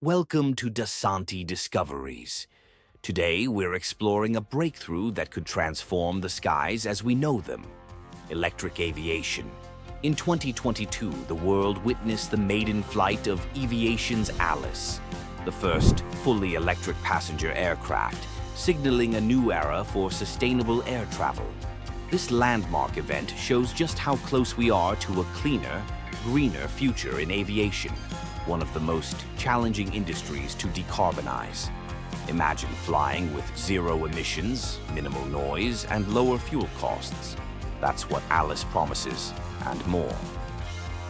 Welcome to Dasanti Discoveries. Today, we're exploring a breakthrough that could transform the skies as we know them: electric aviation. In 2022, the world witnessed the maiden flight of Eviation Alice, the first fully electric passenger aircraft, signaling a new era for sustainable air travel. This landmark event shows just how close we are to a cleaner, greener future in aviation, one of the most challenging industries to decarbonize. Imagine flying with zero emissions, minimal noise, and lower fuel costs. That's what Alice promises, and more.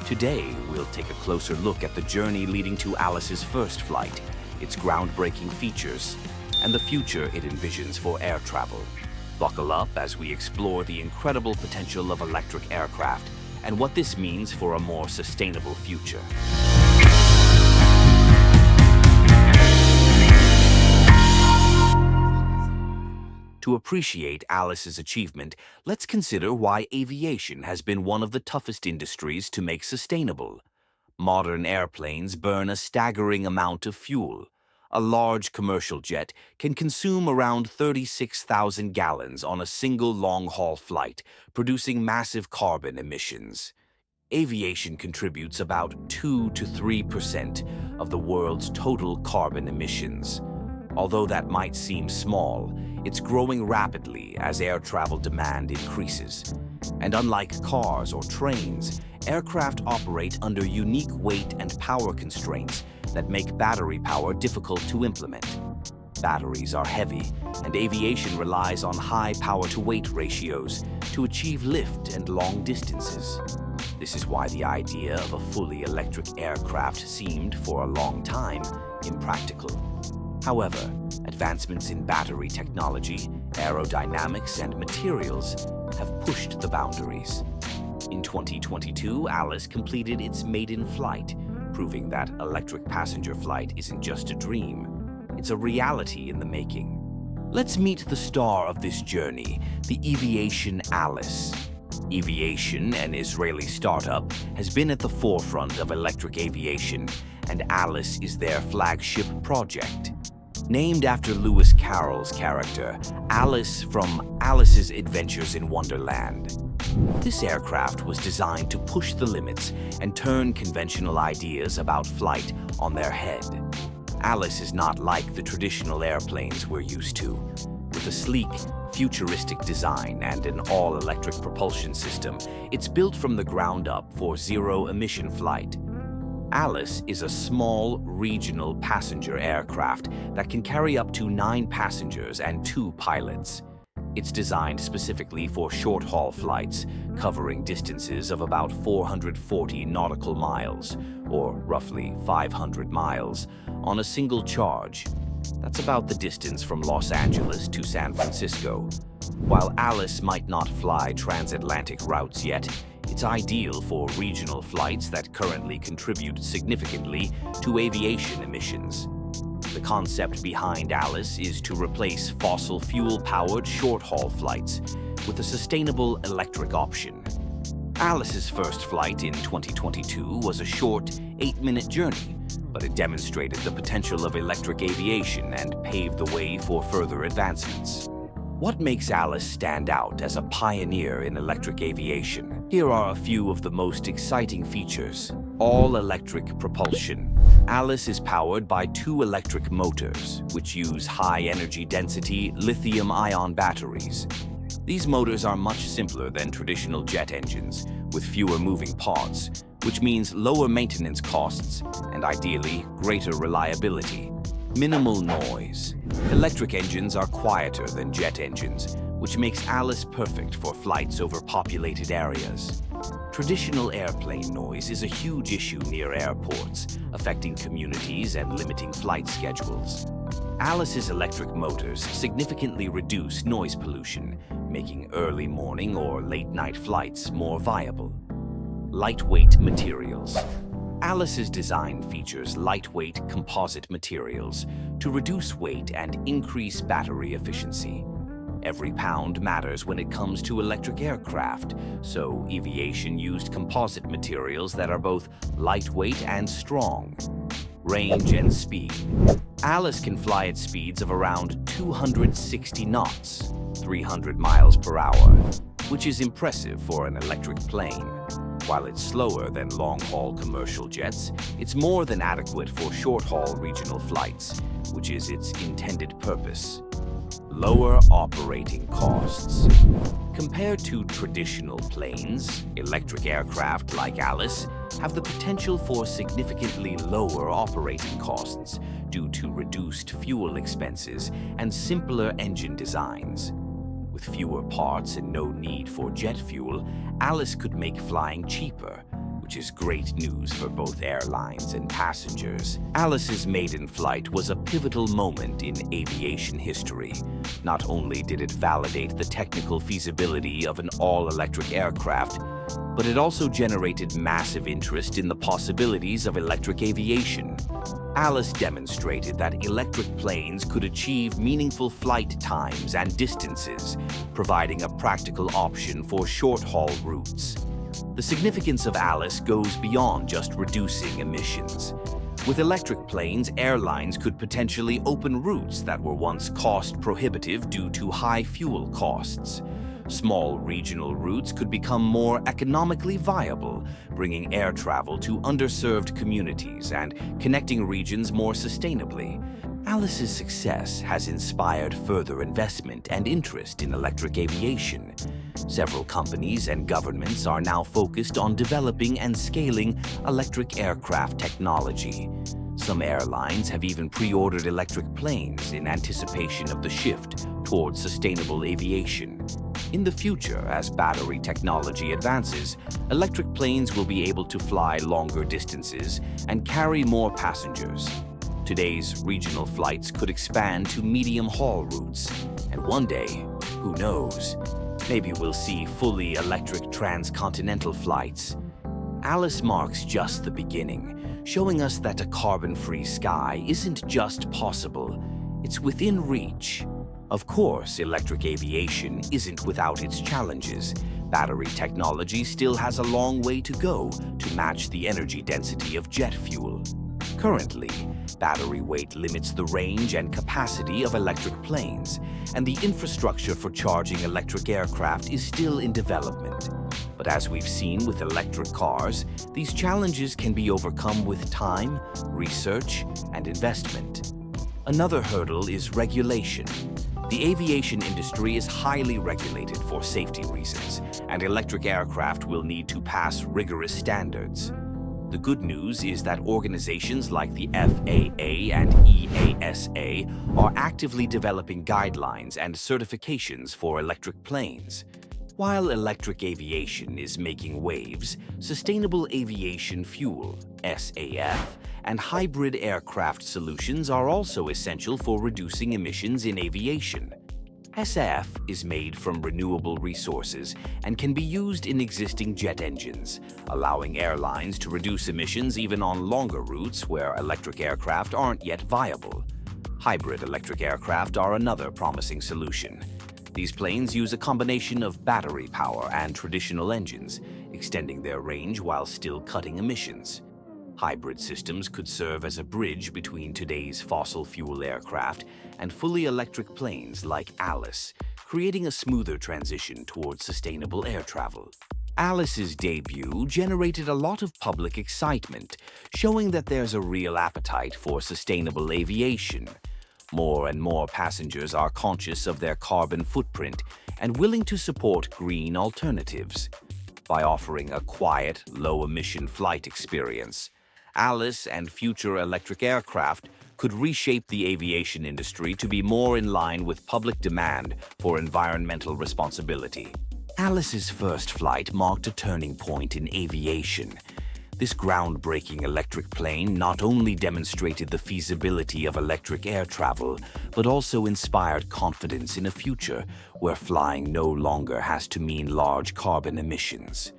Today, we'll take a closer look at the journey leading to Alice's first flight, its groundbreaking features, and the future it envisions for air travel. Buckle up as we explore the incredible potential of electric aircraft and what this means for a more sustainable future. To appreciate Alice's achievement, let's consider why aviation has been one of the toughest industries to make sustainable. Modern airplanes burn a staggering amount of fuel. A large commercial jet can consume around 36,000 gallons on a single long-haul flight, producing massive carbon emissions. Aviation contributes about 2 to 3% of the world's total carbon emissions. Although that might seem small, it's growing rapidly as air travel demand increases. And unlike cars or trains, aircraft operate under unique weight and power constraints that make battery power difficult to implement. Batteries are heavy, and aviation relies on high power-to-weight ratios to achieve lift and long distances. This is why the idea of a fully electric aircraft seemed, for a long time, impractical. However, advancements in battery technology, aerodynamics, and materials have pushed the boundaries. In 2022, Alice completed its maiden flight, proving that electric passenger flight isn't just a dream. It's a reality in the making. Let's meet the star of this journey, the Eviation Alice. Eviation, an Israeli startup, has been at the forefront of electric aviation, and Alice is their flagship project. Named after Lewis Carroll's character, Alice from Alice's Adventures in Wonderland. This aircraft was designed to push the limits and turn conventional ideas about flight on their head. Alice is not like the traditional airplanes we're used to. With a sleek, futuristic design and an all-electric propulsion system, it's built from the ground up for zero-emission flight. Alice is a small, regional passenger aircraft that can carry up to 9 passengers and 2 pilots. It's designed specifically for short-haul flights, covering distances of about 440 nautical miles, or roughly 500 miles, on a single charge. That's about the distance from Los Angeles to San Francisco. While Alice might not fly transatlantic routes yet, it's ideal for regional flights that currently contribute significantly to aviation emissions. The concept behind Alice is to replace fossil fuel-powered short-haul flights with a sustainable electric option. Alice's first flight in 2022 was a short, 8-minute journey, but it demonstrated the potential of electric aviation and paved the way for further advancements. What makes Alice stand out as a pioneer in electric aviation? Here are a few of the most exciting features. All-electric propulsion. Alice is powered by 2 electric motors, which use high-energy density lithium-ion batteries. These motors are much simpler than traditional jet engines, with fewer moving parts, which means lower maintenance costs and, ideally, greater reliability. Minimal noise. Electric engines are quieter than jet engines, which makes Alice perfect for flights over populated areas. Traditional airplane noise is a huge issue near airports, affecting communities and limiting flight schedules. Alice's electric motors significantly reduce noise pollution, making early morning or late night flights more viable. Lightweight materials. Alice's design features lightweight composite materials to reduce weight and increase battery efficiency. Every pound matters when it comes to electric aircraft, so Eviation used composite materials that are both lightweight and strong. Range and speed. Alice can fly at speeds of around 260 knots, 300 miles per hour, which is impressive for an electric plane. While it's slower than long-haul commercial jets, it's more than adequate for short-haul regional flights, which is its intended purpose. Lower operating costs. Compared to traditional planes, electric aircraft like Alice have the potential for significantly lower operating costs due to reduced fuel expenses and simpler engine designs. With fewer parts and no need for jet fuel, Alice could make flying cheaper, which is great news for both airlines and passengers. Alice's maiden flight was a pivotal moment in aviation history. Not only did it validate the technical feasibility of an all-electric aircraft, but it also generated massive interest in the possibilities of electric aviation. Alice demonstrated that electric planes could achieve meaningful flight times and distances, providing a practical option for short-haul routes. The significance of Alice goes beyond just reducing emissions. With electric planes, airlines could potentially open routes that were once cost-prohibitive due to high fuel costs. Small regional routes could become more economically viable, bringing air travel to underserved communities and connecting regions more sustainably. Alice's success has inspired further investment and interest in electric aviation. Several companies and governments are now focused on developing and scaling electric aircraft technology. Some airlines have even pre-ordered electric planes in anticipation of the shift towards sustainable aviation. In the future, as battery technology advances, electric planes will be able to fly longer distances and carry more passengers. Today's regional flights could expand to medium-haul routes, and one day, who knows, maybe we'll see fully electric transcontinental flights. Alice marks just the beginning, showing us that a carbon-free sky isn't just possible, it's within reach. Of course, electric aviation isn't without its challenges. Battery technology still has a long way to go to match the energy density of jet fuel. Currently, battery weight limits the range and capacity of electric planes, and the infrastructure for charging electric aircraft is still in development. But as we've seen with electric cars, these challenges can be overcome with time, research, and investment. Another hurdle is regulation. The aviation industry is highly regulated for safety reasons, and electric aircraft will need to pass rigorous standards. The good news is that organizations like the FAA and EASA are actively developing guidelines and certifications for electric planes. While electric aviation is making waves, sustainable aviation fuel, SAF, and hybrid aircraft solutions are also essential for reducing emissions in aviation. SAF is made from renewable resources and can be used in existing jet engines, allowing airlines to reduce emissions even on longer routes where electric aircraft aren't yet viable. Hybrid electric aircraft are another promising solution. These planes use a combination of battery power and traditional engines, extending their range while still cutting emissions. Hybrid systems could serve as a bridge between today's fossil fuel aircraft and fully electric planes like Alice, creating a smoother transition towards sustainable air travel. Alice's debut generated a lot of public excitement, showing that there's a real appetite for sustainable aviation. More and more passengers are conscious of their carbon footprint and willing to support green alternatives. By offering a quiet, low-emission flight experience, Alice and future electric aircraft could reshape the aviation industry to be more in line with public demand for environmental responsibility. Alice's first flight marked a turning point in aviation. This groundbreaking electric plane not only demonstrated the feasibility of electric air travel, but also inspired confidence in a future where flying no longer has to mean large carbon emissions.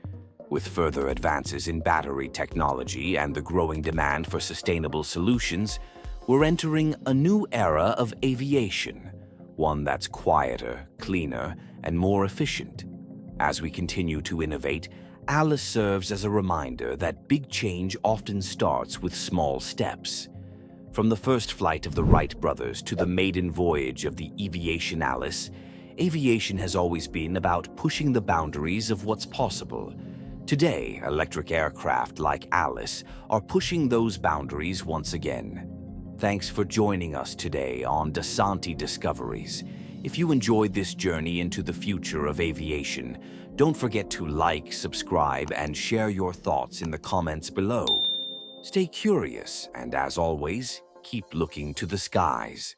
With further advances in battery technology and the growing demand for sustainable solutions, we're entering a new era of aviation, one that's quieter, cleaner, and more efficient. As we continue to innovate, Alice serves as a reminder that big change often starts with small steps. From the first flight of the Wright brothers to the maiden voyage of the Eviation Alice, aviation has always been about pushing the boundaries of what's possible. Today, electric aircraft like Alice are pushing those boundaries once again. Thanks for joining us today on Dasanti Discoveries. If you enjoyed this journey into the future of aviation, don't forget to like, subscribe, and share your thoughts in the comments below. Stay curious, and as always, keep looking to the skies.